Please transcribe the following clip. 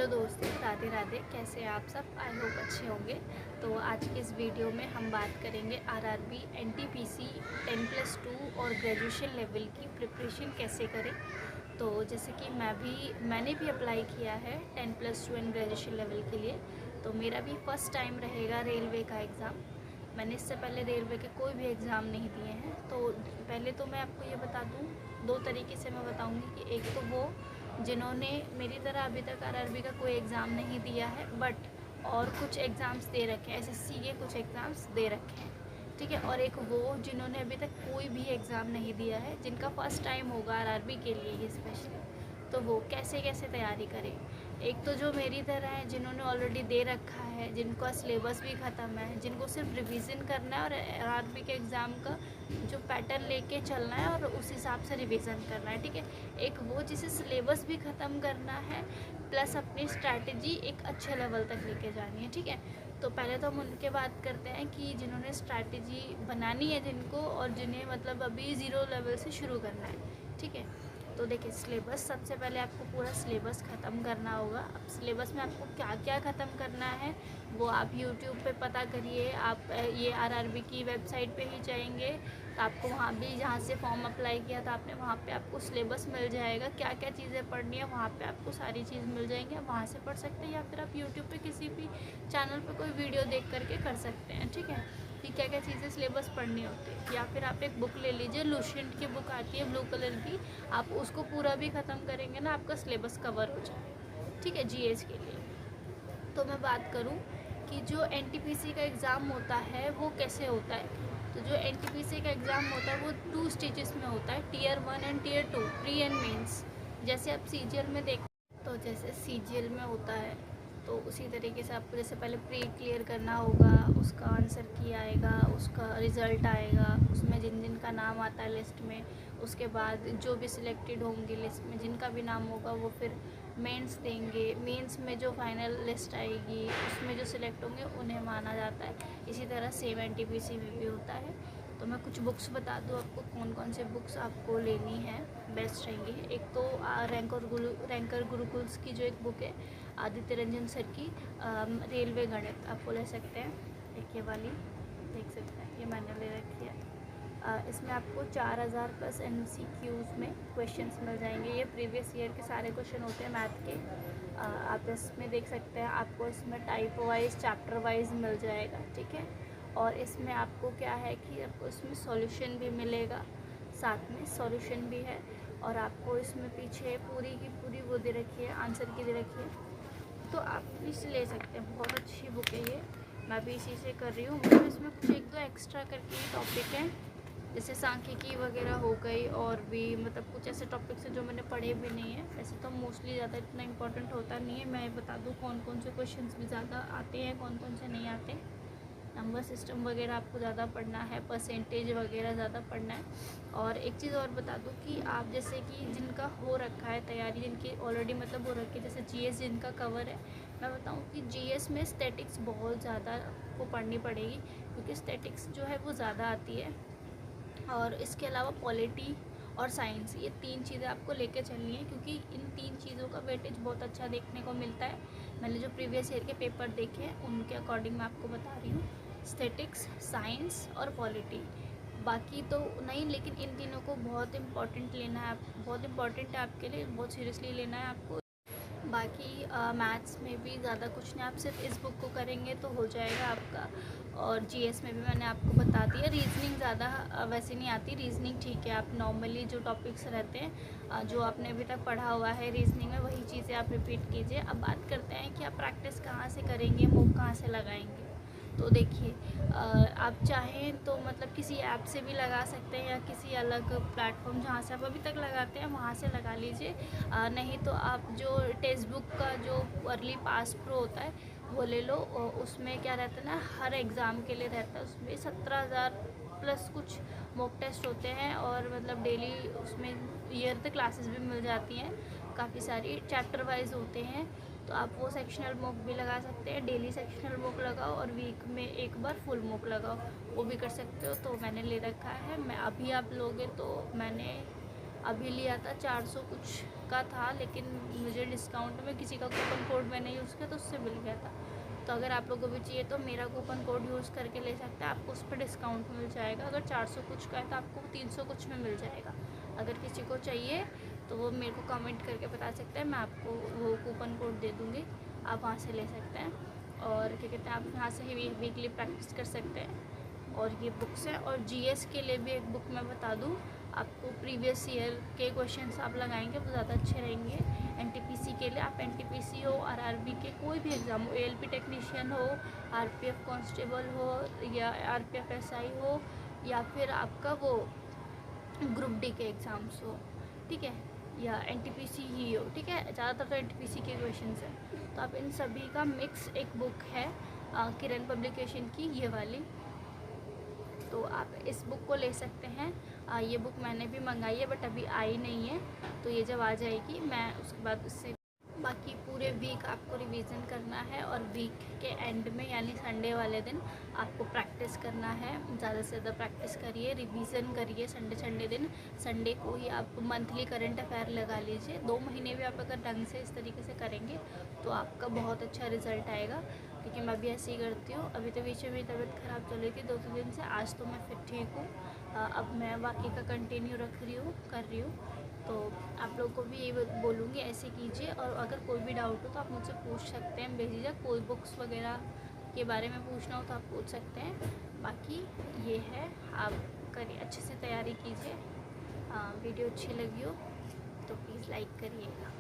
Hello दोस्तों, राधे राधे। कैसे हैं आप सब? आई होप अच्छे होंगे। तो आज की इस वीडियो में हम बात करेंगे आरआरबी एनटीपीसी 10+2 और ग्रेजुएशन लेवल की प्रिपरेशन कैसे करें। तो जैसे कि मैंने भी अप्लाई किया है 10+2 एंड ग्रेजुएशन लेवल के लिए। तो मेरा भी फ़र्स्ट टाइम रहेगा रेलवे का एग्ज़ाम। मैंने इससे पहले रेलवे के कोई भी एग्ज़ाम नहीं दिए हैं। तो पहले तो मैं आपको ये बता दूँ, दो तरीके से मैं बताऊँगी कि एक तो वो जिन्होंने मेरी तरह अभी तक आरआरबी का कोई एग्ज़ाम नहीं दिया है बट और कुछ एग्ज़ाम्स दे रखे हैं, एसएससी के कुछ एग्ज़ाम्स दे रखे हैं, ठीक है। और एक वो जिन्होंने अभी तक कोई भी एग्ज़ाम नहीं दिया है, जिनका फ़र्स्ट टाइम होगा आरआरबी के लिए ये स्पेशली। तो वो कैसे कैसे तैयारी करें। एक तो जो मेरी तरह है, जिन्होंने ऑलरेडी दे रखा है, जिनका सिलेबस भी ख़त्म है, जिनको सिर्फ रिवीजन करना है और आरआरबी के एग्ज़ाम का जो पैटर्न लेके चलना है और उस हिसाब से रिवीजन करना है, ठीक है। एक वो जिसे सिलेबस भी ख़त्म करना है प्लस अपनी स्ट्रैटेजी एक अच्छे लेवल तक लेके जानी है, ठीक है। तो पहले तो हम उनके बात करते हैं कि जिन्होंने स्ट्रैटेजी बनानी है जिनको, और जिन्हें मतलब अभी ज़ीरो लेवल से शुरू करना है, ठीक है। तो देखिए, सिलेबस सबसे पहले आपको पूरा सिलेबस ख़त्म करना होगा। अब सिलेबस में आपको क्या क्या ख़त्म करना है वो आप यूट्यूब पे पता करिए। आप ये आरआरबी की वेबसाइट पे ही जाएंगे तो आपको वहाँ भी, जहाँ से फॉर्म अप्लाई किया था आपने, वहाँ पे आपको सिलेबस मिल जाएगा। क्या क्या चीज़ें पढ़नी है वहाँ पे आपको सारी चीज़ मिल जाएंगी। आप वहाँ से पढ़ सकते हैं या फिर आप यूट्यूब पे किसी भी चैनल पे कोई वीडियो देख करके कर सकते हैं, ठीक है, कि क्या क्या चीज़ें सिलेबस पढ़नी होती है। या फिर आप एक बुक ले लीजिए, लुसेंट की बुक आती है ब्लू कलर की, आप उसको पूरा भी ख़त्म करेंगे ना, आपका सिलेबस कवर हो जाए, ठीक है, जीएस के लिए। तो मैं बात करूं कि जो एनटीपीसी का एग्ज़ाम होता है वो कैसे होता है। तो जो एनटीपीसी का एग्ज़ाम होता है वो 2 स्टेजेस में होता है, tier 1 and tier 2, pre and mains. जैसे आप सीजीएल में देख, तो जैसे सीजीएल में होता है तो उसी तरीके से आपको जैसे पहले प्री क्लियर करना होगा, उसका आंसर की आएगा, उसका रिज़ल्ट आएगा, उसमें जिन जिन का नाम आता है लिस्ट में, उसके बाद जो भी सिलेक्टेड होंगे लिस्ट में जिनका भी नाम होगा वो फिर मेंस देंगे। मेंस में जो फाइनल लिस्ट आएगी उसमें जो सिलेक्ट होंगे उन्हें माना जाता है। इसी तरह सेम एनटीपीसी में भी होता है। तो मैं कुछ बुक्स बता दूँ आपको कौन कौन से बुक्स आपको लेनी है, बेस्ट रहेंगी। एक तो रैंकर गुरुकुल्स की जो एक बुक है आदित्य रंजन सर की, रेलवे गणित, आपको ले सकते हैं। एक ये वाली देख सकते हैं, ये मैंने ले रखी है। इसमें आपको 4000 प्लस MCQs में क्वेश्चंस मिल जाएंगे। ये प्रीवियस ईयर के सारे क्वेश्चन होते हैं मैथ के। आप इसमें देख सकते हैं, आपको इसमें टाइप वाइज, चैप्टर वाइज मिल जाएगा, ठीक है। और इसमें आपको क्या है कि आपको इसमें सॉल्यूशन भी मिलेगा, साथ में सॉल्यूशन भी है। और आपको इसमें पीछे पूरी की पूरी वो दे रखी है, आंसर की दे रखी है। तो आप इसे ले सकते हैं, बहुत अच्छी बुक है ये। मैं भी इसी से कर रही हूँ। मतलब इसमें कुछ एक दो एक्स्ट्रा करके टॉपिक हैं, जैसे सांख्यिकी वगैरह हो गई, और भी मतलब कुछ ऐसे टॉपिक्स हैं जो मैंने पढ़े भी नहीं है। वैसे तो मोस्टली ज़्यादा इतना इंपॉर्टेंट होता नहीं है। मैं बता दूँ कौन कौन से क्वेश्चंस भी ज़्यादा आते हैं, कौन कौन से नहीं आते। नंबर सिस्टम वगैरह आपको ज़्यादा पढ़ना है, परसेंटेज वगैरह ज़्यादा पढ़ना है। और एक चीज़ और बता दूँ कि आप जैसे कि जिनका हो रखा है तैयारी, जिनकी ऑलरेडी मतलब हो रखी है, जैसे जीएस जिनका कवर है, मैं बताऊँ कि जीएस में स्टैटिक्स बहुत ज़्यादा आपको पढ़नी पड़ेगी, क्योंकि स्टैटिक्स जो है वो ज़्यादा आती है। और इसके अलावा पॉलिटी और साइंस, ये 3 चीज़ें आपको लेके चलनी है, क्योंकि इन 3 चीज़ों का वेटेज बहुत अच्छा देखने को मिलता है। मैंने जो प्रीवियस ईयर के पेपर देखे हैं उनके अकॉर्डिंग मैं आपको बता रही हूँ, स्टैटिक्स, साइंस और पॉलिटी। बाकी तो नहीं, लेकिन इन तीनों को बहुत इम्पॉर्टेंट लेना है, बहुत इम्पॉर्टेंट है आपके लिए, बहुत सीरियसली लेना है आपको। बाकी मैथ्स में भी ज़्यादा कुछ नहीं, आप सिर्फ इस बुक को करेंगे तो हो जाएगा आपका। और जीएस में भी मैंने आपको बता दिया। रीजनिंग ज़्यादा वैसे नहीं आती, रीजनिंग ठीक है, आप नॉर्मली जो टॉपिक्स रहते हैं जो आपने अभी तक पढ़ा हुआ है रीजनिंग में, वही चीज़ें आप रिपीट कीजिए। अब बात करते हैं कि आप प्रैक्टिस कहाँ से करेंगे, मूव कहाँ से लगाएंगे। तो देखिए, आप चाहें तो मतलब किसी ऐप से भी लगा सकते हैं, या किसी अलग प्लेटफॉर्म जहाँ से आप अभी तक लगाते हैं वहाँ से लगा लीजिए। नहीं तो आप जो टेक्स्ट बुक का जो अर्ली पास प्रो होता है वो ले लो। उसमें क्या रहता है ना, हर एग्ज़ाम के लिए रहता है, उसमें 17,000 प्लस कुछ मॉक टेस्ट होते हैं, और मतलब डेली उसमें ईयर तक क्लासेस भी मिल जाती हैं, काफ़ी सारी चैप्टर वाइज होते हैं। तो आप वो सेक्शनल मॉक भी लगा सकते हैं, डेली सेक्शनल मॉक लगाओ और वीक में एक बार फुल मॉक लगाओ, वो भी कर सकते हो। तो मैंने ले रखा है, मैं अभी आप लोगे तो मैंने अभी लिया था 400 कुछ का था, लेकिन मुझे डिस्काउंट में किसी का कूपन कोड मैंने यूज़ किया तो उससे मिल गया था। तो अगर आप लोगों को भी चाहिए तो मेरा कूपन कोड यूज़ करके ले सकते हैं, आपको उस पर डिस्काउंट मिल जाएगा। अगर 400 कुछ का है तो आपको 300 कुछ में मिल जाएगा। अगर किसी को चाहिए तो वो मेरे को कमेंट करके बता सकते हैं, मैं आपको वो कूपन कोड दे दूँगी, आप वहाँ से ले सकते हैं। और क्या कहते हैं, आप यहाँ से ही वीकली प्रैक्टिस कर सकते हैं। और ये बुक्स हैं, और जीएस के लिए भी एक बुक मैं बता दूँ आपको, प्रीवियस ईयर के क्वेश्चंस आप लगाएंगे वो ज़्यादा अच्छे रहेंगे। एनटीपीसी के लिए आप एनटीपीसी हो, आरआरबी के कोई भी एग्ज़ाम हो, एएलपी टेक्नीशियन हो, आरपीएफ कांस्टेबल हो, या आरपीएफ एसआई हो, या फिर आपका वो ग्रुप डी के एग्ज़ाम्स हो, ठीक है, या एनटीपीसी ही हो, ठीक है, ज़्यादातर तो एनटीपीसी के क्वेश्चंस हैं। तो आप इन सभी का मिक्स एक बुक है किरण पब्लिकेशन की, ये वाली, तो आप इस बुक को ले सकते हैं। ये बुक मैंने भी मंगाई है बट अभी आई नहीं है, तो ये जब आ जाएगी मैं उसके बाद उससे बाकी पूरे वीक आपको रिवीजन करना है। और वीक के एंड में यानी संडे वाले दिन आपको प्रैक्टिस करना है, ज़्यादा से ज़्यादा प्रैक्टिस करिए, रिवीजन करिए। संडे दिन, संडे को ही आप मंथली करंट अफेयर लगा लीजिए। 2 महीने भी आप अगर ढंग से इस तरीके से करेंगे तो आपका बहुत अच्छा रिजल्ट आएगा। क्योंकि मैं भी ऐसे ही करती हूँ। अभी तो बीच में मेरी तबीयत ख़राब चल रही थी 2-3 दिन से, आज तो मैं फिर ठीक हूँ। अब मैं बाकी का कंटिन्यू कर रही हूँ। तो आप लोग को भी ये बोलूँगी, ऐसे कीजिए। और अगर कोई भी डाउट हो तो आप मुझसे पूछ सकते हैं बेझिझक, कोई बुक्स वगैरह के बारे में पूछना हो तो आप पूछ सकते हैं। बाकी ये है, आप करिए, अच्छे से तैयारी कीजिए। वीडियो अच्छी लगी हो तो प्लीज़ लाइक करिएगा।